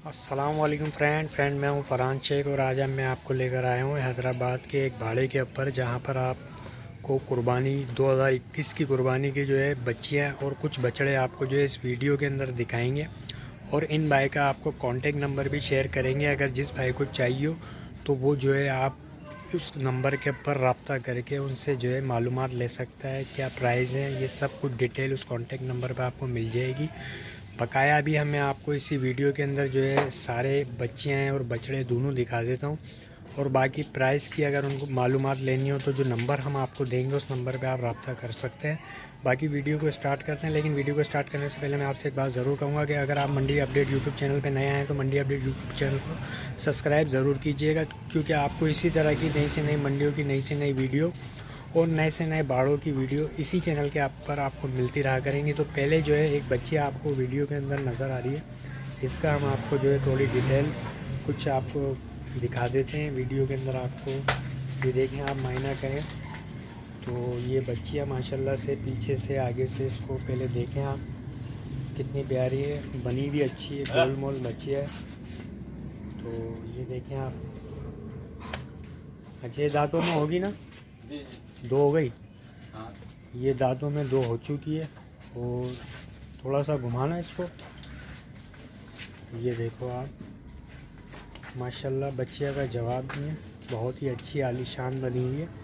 अस्सलाम वालेकुम फ्रेंड मैं हूं फरहान शेख और आज मैं आपको लेकर आया हूं हैदराबाद के एक भाड़े के ऊपर जहां पर आपको कुर्बानी 2021 की कुर्बानी की जो है बच्चियां और कुछ बछड़े आपको जो है इस वीडियो के अंदर दिखाएंगे और इन भाई का आपको कांटेक्ट नंबर भी शेयर करेंगे। अगर जिस भाई को चाहिए हो तो वो जो है आप उस नंबर के ऊपर रब्ता करके उनसे जो है मालूमात ले सकता है, क्या प्राइस है, ये सब कुछ डिटेल उस कांटेक्ट नंबर पर आपको मिल जाएगी। बकाया भी हमें आपको इसी वीडियो के अंदर जो है सारे बच्चियाँ हैं और बछड़े दोनों दिखा देता हूँ और बाकी प्राइस की अगर उनको मालूमात लेनी हो तो जो नंबर हम आपको देंगे उस नंबर पे आप रब्ता कर सकते हैं। बाकी वीडियो को स्टार्ट करते हैं, लेकिन वीडियो को स्टार्ट करने से पहले मैं आपसे एक बात ज़रूर कहूँगा कि अगर आप मंडी अपडेट यूट्यूब चैनल पर नए आए तो मंडी अपडेट यूट्यूब चैनल को सब्सक्राइब ज़रूर कीजिएगा, क्योंकि आपको इसी तरह की नई से नई मंडियों की नई से नई वीडियो और नए से नए बाड़ों की वीडियो इसी चैनल के पर आपको मिलती रहा करेंगी। तो पहले जो है एक बच्ची आपको वीडियो के अंदर नज़र आ रही है, इसका हम आपको जो है थोड़ी डिटेल कुछ आपको दिखा देते हैं वीडियो के अंदर। आपको ये देखें, आप मायना करें तो ये बच्चियाँ माशाल्लाह से पीछे से आगे से इसको पहले देखें आप, कितनी प्यारी है, बनी भी अच्छी है, गोल मोल बच्ची है। तो ये देखें आप, अच्छे दांतों में होगी ना, दो हो गई। हाँ। ये दांतों में दो हो चुकी है और थोड़ा सा घुमाना इसको। ये देखो आप, माशाल्लाह बच्चिया का जवाब नहीं है, बहुत ही अच्छी आलीशान बनी हुई है।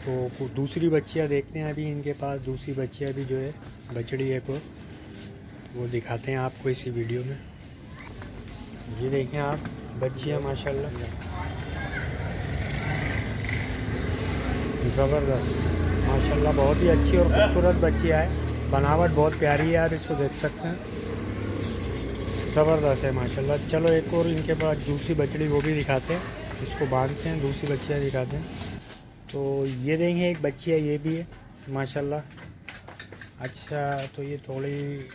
तो दूसरी बच्चियाँ देखते हैं, अभी इनके पास दूसरी बच्चियाँ भी जो है बछड़ी है को वो दिखाते हैं आपको इसी वीडियो में। ये देखें आप, बच्चियाँ माशाल्लाह ज़बरदस्त, माशाल्लाह बहुत ही अच्छी और खूबसूरत बच्चियाँ है, बनावट बहुत प्यारी है, आप इसको देख सकते हैं, ज़बरदस्त है माशाल्लाह। चलो एक और इनके पास दूसरी बछड़ी वो भी दिखाते हैं, इसको बांधते हैं, दूसरी बच्चियाँ दिखाते हैं। तो ये देखें एक बच्ची है, ये भी है माशाल्लाह। अच्छा, तो ये थोड़ी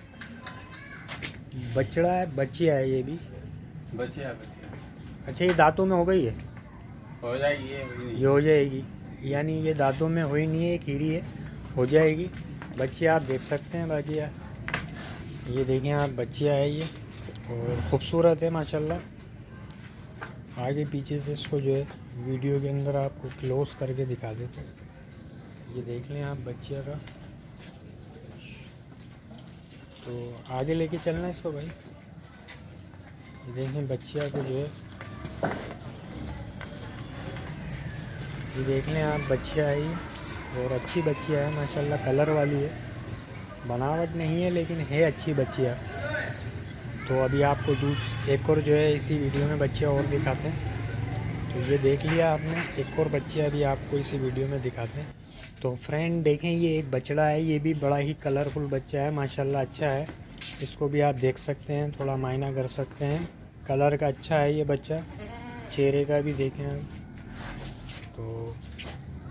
बछड़ा है, बच्चियाँ है, ये भी बचिया अच्छा। ये दांतों में हो गई है, हो जाएगी, ये हो जाएगी, यानी ये दांतों में हुई नहीं है, एक हीरी है, हो जाएगी। बच्चियाँ आप देख सकते हैं, बाकी ये देखें आप, बच्चियाँ है ये और ख़ूबसूरत है माशाल्लाह। आगे पीछे से इसको जो है वीडियो के अंदर आपको क्लोज करके दिखा देते हैं। ये देख लें आप बच्चियाँ का। तो आगे लेके चलना है इसको भाई। ये देखें बच्चियाँ को जो है, ये देख लें आप, बच्चियाँ आई और अच्छी बच्चियाँ है माशाल्लाह, कलर वाली है, बनावट नहीं है लेकिन है अच्छी बच्चियाँ। तो अभी आपको एक और जो है इसी वीडियो में बच्चियाँ और दिखाते हैं। तो ये देख लिया आपने, एक और बच्चियाँ अभी आपको इसी वीडियो में दिखाते हैं। तो फ्रेंड देखें, ये एक बछड़ा है, ये भी बड़ा ही कलरफुल बच्चा है माशाल्लाह, अच्छा है, इसको भी आप देख सकते हैं, थोड़ा मायना कर सकते हैं, कलर का अच्छा है ये बच्चा, चेहरे का भी देखें आप। तो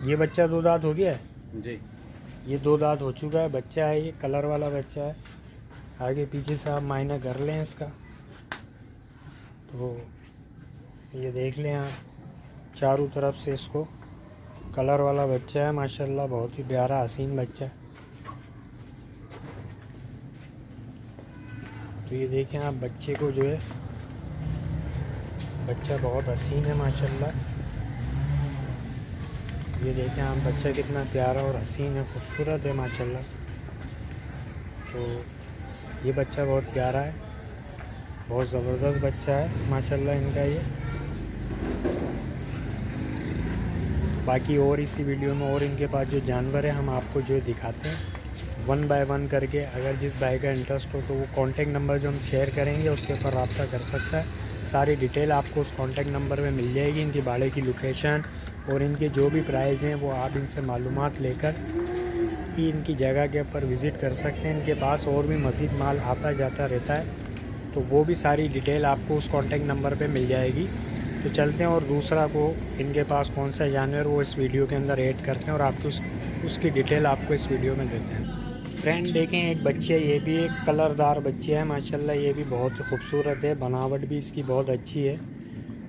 ये बच्चा दो दांत हो गया है जी, ये दो दांत हो चुका है बच्चा है, ये कलर वाला बच्चा है। आगे पीछे से आप मायना कर लें इसका। तो ये देख लें आप, चारों तरफ से इसको कलर वाला बच्चा है माशाल्लाह, बहुत ही प्यारा हसीन बच्चा है। तो ये देखें आप, बच्चे को जो है, बच्चा बहुत हसीन है माशाल्लाह। ये देखें आप, बच्चा कितना प्यारा और हसीन है, खूबसूरत है माशाल्लाह। तो ये बच्चा बहुत प्यारा है, बहुत ज़बरदस्त बच्चा है माशाल्लाह इनका ये। बाकी और इसी वीडियो में और इनके पास जो जानवर है हम आपको जो दिखाते हैं वन बाय वन करके। अगर जिस भाई का इंटरेस्ट हो तो वो कांटेक्ट नंबर जो हम शेयर करेंगे उसके ऊपर रब्ता कर सकता है। सारी डिटेल आपको उस कांटेक्ट नंबर में मिल जाएगी, इनकी बाड़े की लोकेशन और इनके जो भी प्राइस हैं वो आप इनसे मालूमात लेकर ही इनकी जगह के ऊपर विज़िट कर सकते हैं। इनके पास और भी मज़ीद माल आता जाता रहता है, तो वो भी सारी डिटेल आपको उस कांटेक्ट नंबर पे मिल जाएगी। तो चलते हैं और दूसरा को इनके पास कौन सा जानवर वो इस वीडियो के अंदर ऐड करते हैं और आपकी उसकी डिटेल आपको इस वीडियो में देते हैं। फ्रेंड देखें, एक बच्ची है, ये भी एक कलरदार बच्ची है माशाल्लाह, ये भी बहुत खूबसूरत है, बनावट भी इसकी बहुत अच्छी है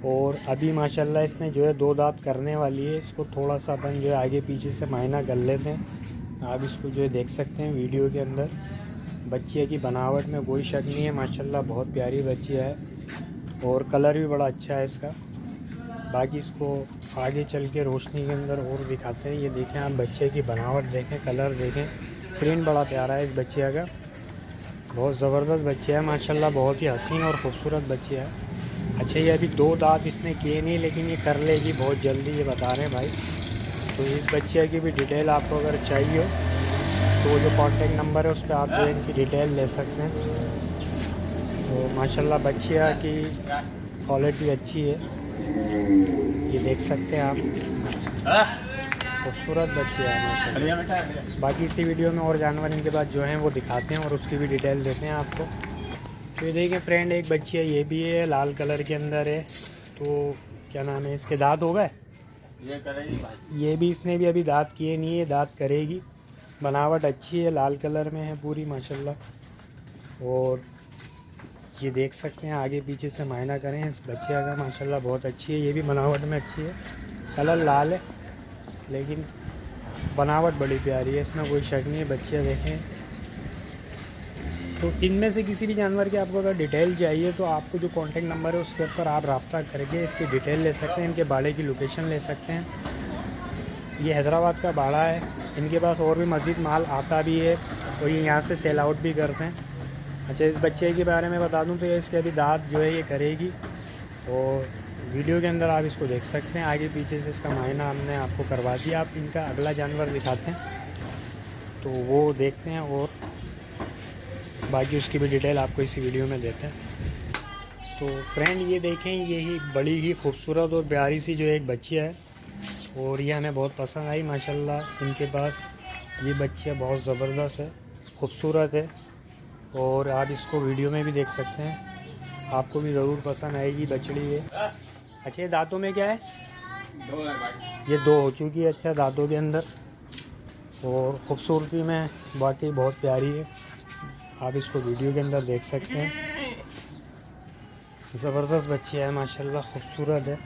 और अभी माशाल्लाह इसने जो है दो दांत करने वाली है। इसको थोड़ा सा अपन जो है आगे पीछे से मायना कर लेते हैं, आप इसको जो है देख सकते हैं वीडियो के अंदर। बच्चिया की बनावट में कोई शक नहीं है माशाल्लाह, बहुत प्यारी बच्चिया है। और कलर भी बड़ा अच्छा है इसका। बाकी इसको आगे चल के रोशनी के अंदर और दिखाते हैं। ये देखें आप बच्चे की बनावट देखें, कलर देखें, प्रिंट बड़ा प्यारा है इस बच्चे का। बहुत ज़बरदस्त बच्चे है माशाल्लाह, बहुत ही हसीन और ख़ूबसूरत बच्चे है। अच्छा ये अभी 2 दांत इसने किए नहीं, लेकिन ये कर लेगी बहुत जल्दी, ये बता रहे हैं भाई। तो इस बच्चे की भी डिटेल आपको अगर चाहिए हो तो जो कॉन्टेक्ट नंबर है उस पर आप जो इनकी डिटेल ले सकते हैं। तो माशाल्लाह बच्चिया की क्वालिटी अच्छी है, ये देख सकते हैं आप, खूबसूरत बच्चे हैं माशाल्लाह। बाकी इसी वीडियो में और जानवर इनके पास जो हैं वो दिखाते हैं और उसकी भी डिटेल देते हैं आपको। तो ये देखिए फ्रेंड, एक बच्ची है, ये भी है, लाल कलर के अंदर है। तो क्या नाम है इसके, दांत हो गए? ये करेगी भाई। ये भी, इसने भी अभी दांत किए नहीं है, दांत करेगी। बनावट अच्छी है, लाल कलर में है पूरी माशाल्लाह। और ये देख सकते हैं, आगे पीछे से मायना करें इस बच्चे का माशाल्लाह बहुत अच्छी है। ये भी बनावट में अच्छी है, कलर लाल है लेकिन बनावट बड़ी प्यारी है, इसमें कोई शक नहीं है। बच्चे देखें। तो इनमें से किसी भी जानवर की आपको अगर डिटेल चाहिए तो आपको जो कॉन्टेक्ट नंबर है उसके ऊपर आप रब्ता करके इसकी डिटेल ले सकते हैं, इनके बाड़े की लोकेशन ले सकते हैं। ये हैदराबाद का बाड़ा है, इनके पास और भी मज़ीद माल आता भी है और ये यहाँ से सेल आउट भी करते हैं। अच्छा इस बच्चे के बारे में बता दूं तो ये इसके अभी दांत जो है ये करेगी और वीडियो के अंदर आप इसको देख सकते हैं। आगे पीछे से इसका मायना हमने आपको करवा दिया। आप इनका अगला जानवर दिखाते हैं तो वो देखते हैं और बाकी उसकी भी डिटेल आपको इसी वीडियो में देते हैं। तो फ्रेंड ये देखें, यही बड़ी ही खूबसूरत और प्यारी सी जो एक बच्ची है और ये हमें बहुत पसंद आई माशाल्लाह। इनके पास ये बच्ची बहुत ज़बरदस्त है, खूबसूरत है और आप इसको वीडियो में भी देख सकते हैं, आपको भी ज़रूर पसंद आएगी बछड़ी है। अच्छा ये दांतों में क्या है? 2 है भाई। ये 2 हो चुकी है। अच्छा दांतों के अंदर और ख़ूबसूरती में बाकी बहुत प्यारी है, आप इसको वीडियो के अंदर देख सकते हैं। ज़बरदस्त बच्ची है माशाल्लाह, खूबसूरत है।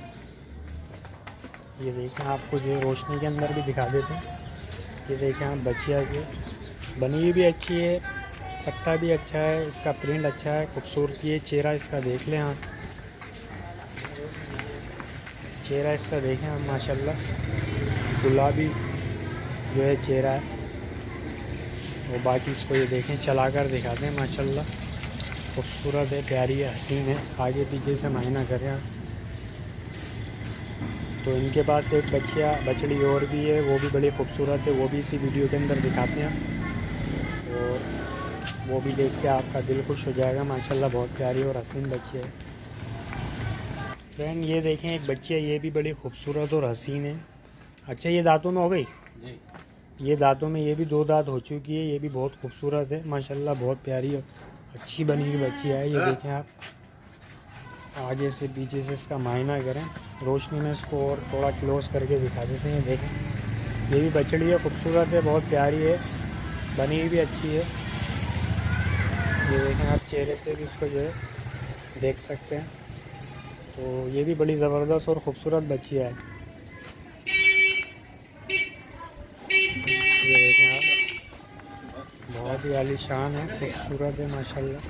ये देखें, आपको जो रोशनी के अंदर भी दिखा देते हैं। ये देखें आप, बच्चिया की बनी भी अच्छी है, पट्टा भी अच्छा है, इसका प्रिंट अच्छा है, खूबसूरती है। चेहरा इसका देख लें आप, चेहरा इसका देखें आप माशाल्लाह, गुलाबी जो है चेहरा है। और बाकी इसको ये देखें, चला कर दिखाते हैं माशाल्लाह, खूबसूरत है, प्यारी है, हसीन है। आगे पीछे से मायना करें आप। तो इनके पास एक बछड़ी और भी है, वो भी बड़ी खूबसूरत है, वो भी इसी वीडियो के अंदर दिखाते हैं और वो भी देख के आपका दिल खुश हो जाएगा माशाल्लाह। बहुत प्यारी और हसीन बच्ची है फ्रेंड। ये देखें एक बच्ची है, ये भी बड़ी खूबसूरत और हसीन है। अच्छा ये दांतों में हो गई जी। ये दांतों में, ये भी 2 दांत हो चुकी है। ये भी बहुत खूबसूरत है माशाल्लाह, बहुत प्यारी और अच्छी बनी हुई बच्ची है। ये देखें आप, आगे से पीछे से इसका मायना करें, रोशनी में इसको और थोड़ा क्लोज करके दिखा देते हैं। देखें, ये भी बछड़ी है, खूबसूरत है, बहुत प्यारी है, बनी हुई भी अच्छी है। ये देखें आप, चेहरे से भी इसको जो है देख सकते हैं। तो ये भी बड़ी ज़बरदस्त और ख़ूबसूरत बच्ची है। ये देखें आप, बहुत ही आलीशान है, खूबसूरत है माशाल्लाह।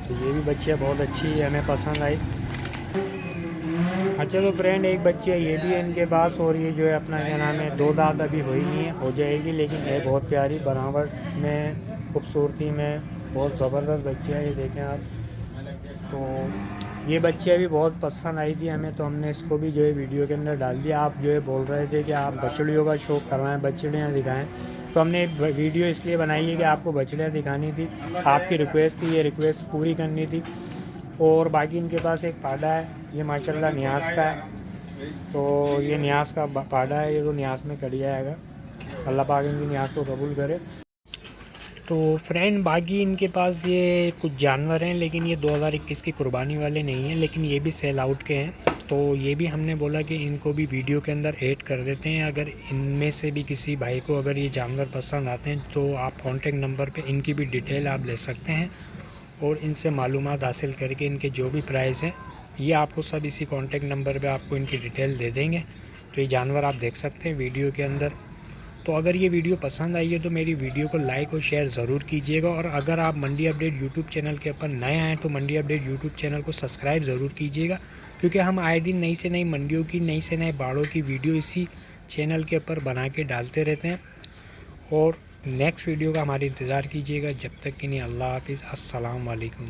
तो ये भी बच्चियाँ बहुत अच्छी है, हमें पसंद आई। अच्छा तो फ्रेंड एक बच्ची है, ये भी है इनके पास और ये जो है अपना क्या नाम है, 2 दांत अभी हुई नहीं है, हो जाएगी, लेकिन है बहुत प्यारी बनावट में, खूबसूरती में, बहुत ज़बरदस्त बच्ची है। ये देखें आप, तो ये बच्चियाँ भी बहुत पसंद आई थी हमें, तो हमने इसको भी जो है वीडियो के अंदर डाल दिया। आप जो है बोल रहे थे कि आप बछड़ियों का शौक़ करवाएं, बछड़ियाँ दिखाएं, तो हमने वीडियो इसलिए बनाई है कि आपको बछड़ियाँ दिखानी थी, आपकी रिक्वेस्ट थी, ये रिक्वेस्ट पूरी करनी थी। और बाकी इनके पास एक पाडा है, ये माशाल्लाह न्यास का है, तो ये न्यास का पाडा है, ये तो न्यास में कट जाएगा, अल्लाह पाक इनकी न्यास को कबूल करे। तो फ्रेंड बाकी इनके पास ये कुछ जानवर हैं, लेकिन ये 2021 की कुर्बानी वाले नहीं हैं, लेकिन ये भी सेल आउट के हैं। तो ये भी हमने बोला कि इनको भी वीडियो के अंदर ऐड कर देते हैं। अगर इनमें से भी किसी भाई को अगर ये जानवर पसंद आते हैं तो आप कॉन्टेक्ट नंबर पे इनकी भी डिटेल आप ले सकते हैं और इनसे मालूमात हासिल करके इनके जो भी प्राइस हैं ये आपको सब इसी कॉन्टेक्ट नंबर पे आपको इनकी डिटेल दे देंगे। तो ये जानवर आप देख सकते हैं वीडियो के अंदर, तो अगर ये वीडियो पसंद आई है तो मेरी वीडियो को लाइक और शेयर ज़रूर कीजिएगा। और अगर आप मंडी अपडेट यूट्यूब चैनल के ऊपर नए आएँ तो मंडी अपडेट यूट्यूब चैनल को सब्सक्राइब ज़रूर कीजिएगा, क्योंकि हम आए दिन नई से नई मंडियों की, नई से नए बाड़ों की वीडियो इसी चैनल के ऊपर बना के डालते रहते हैं। और नेक्स्ट वीडियो का हमारे इंतज़ार कीजिएगा। जब तक कि नहीं, अल्लाह हाफिज़, अस्सलाम वालेकुम।